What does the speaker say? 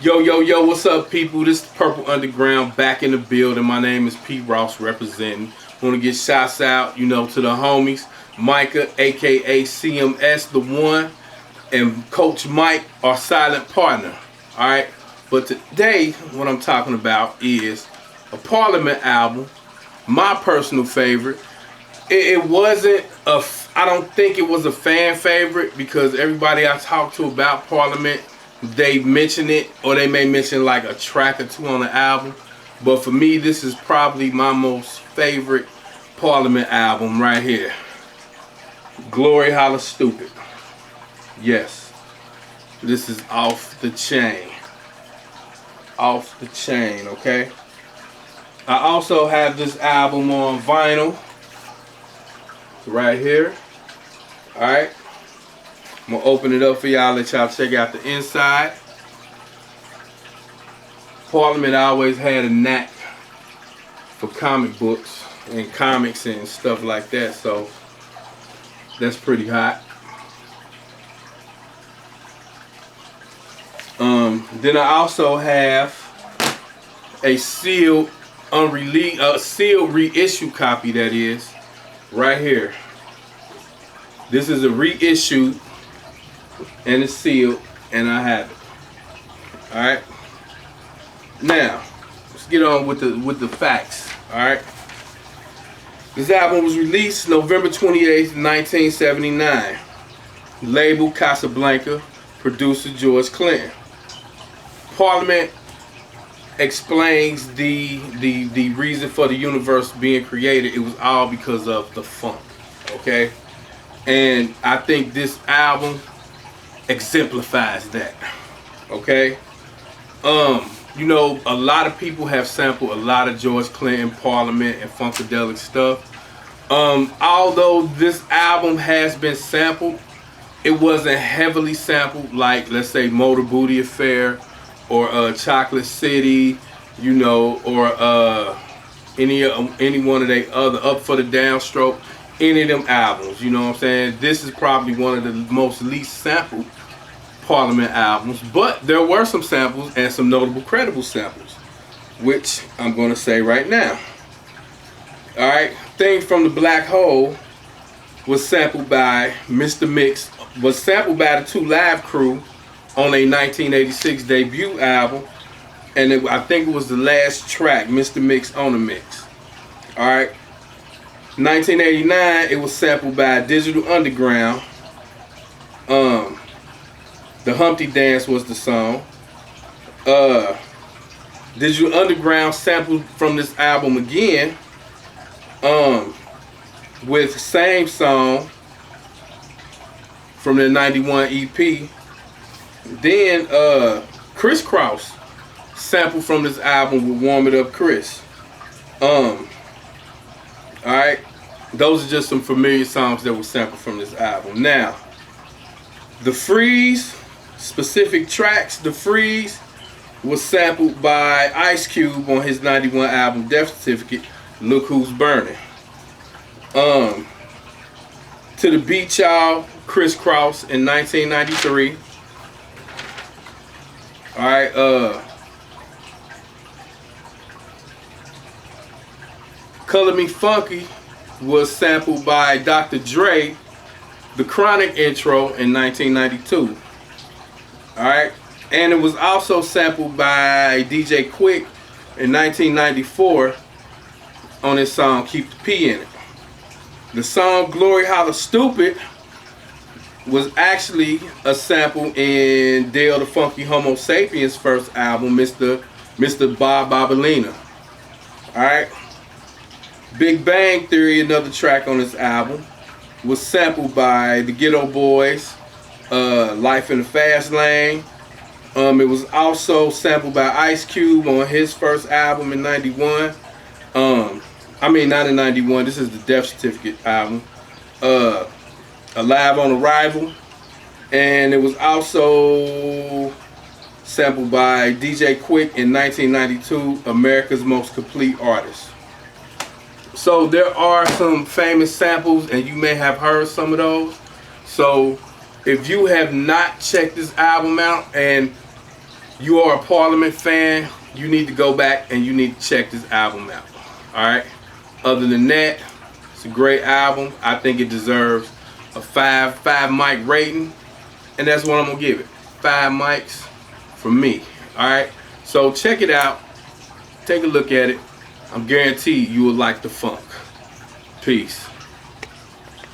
Yo, what's up, people? This is Purple Underground back in the building. My name is P. Ross representing. Want to get shouts out, to the homies. Micah, aka CMS, the one, and Coach Mike, our silent partner. Alright? But today, what I'm talking about is a Parliament album, my personal favorite. It wasn't I don't think it was a fan favorite because everybody I talked to about Parliament, they mention it, or they may mention like a track or two on the album. But for me, this is probably my most favorite Parliament album right here. Gloryhallastoopid. Yes. This is off the chain. Off the chain, okay? I also have this album on vinyl. Right here. Alright. I'm gonna open it up for y'all, let y'all check out the inside. Parliament always had a knack for comic books and comics and stuff like that, so that's pretty hot. Then I also have a sealed sealed reissue copy, that is, right here. This is a reissue and it's sealed, and I have it. Alright. Now, let's get on with the facts. Alright. This album was released November 28th, 1979. Label Casablanca, producer George Clinton. Parliament explains the reason for the universe being created. It was all because of the funk. Okay? And I think this album exemplifies that. Okay? A lot of people have sampled a lot of George Clinton, Parliament, and Funkadelic stuff. Although this album has been sampled, it wasn't heavily sampled like, let's say, Motor Booty Affair or Chocolate City, or any one of they other, Up for the Downstroke, any of them albums. You know what I'm saying? This is probably one of the most least sampled Parliament albums, but there were some samples and some notable credible samples, which I'm going to say right now. Alright, Things from the Black Hole was sampled by Mr. Mix, was sampled by the Two Live Crew on a 1986 debut album, and I think it was the last track, Mr. Mix on the Mix. Alright, 1989, it was sampled by Digital Underground. The Humpty Dance was the song. Digital Underground sampled from this album again, with same song from the 91 EP. Then Chris Cross sampled from this album with Warm It Up Chris. Alright, those are just some familiar songs that were sampled from this album. Now, The Freeze, specific tracks, The Freeze was sampled by Ice Cube on his 91 album Death Certificate, Look Who's Burning. To the Beat Y'all, Chris Cross in 1993. Alright, Color Me Funky was sampled by Dr. Dre, the Chronic intro in 1992. Alright, and it was also sampled by DJ Quick in 1994 on his song Keep the P in It. The song Gloryhallastoopid was actually a sample in Dale the Funky Homo Sapiens' first album, Mr. Bob Bobalina. Alright. Big Bang Theory, another track on this album, was sampled by the Ghetto Boys, Life in the Fast Lane. It was also sampled by Ice Cube on his first album in 91. I mean, not in 91, this is the Death Certificate album. Alive on Arrival. And it was also sampled by DJ Quick in 1992, America's Most Complete Artist. So there are some famous samples, and you may have heard some of those. So if you have not checked this album out and you are a Parliament fan, you need to go back and you need to check this album out. Alright? Other than that, it's a great album. I think it deserves a 5 mic rating. And that's what I'm going to give it. 5 mics from me. Alright? So check it out. Take a look at it. I'm guaranteed you will like the funk. Peace.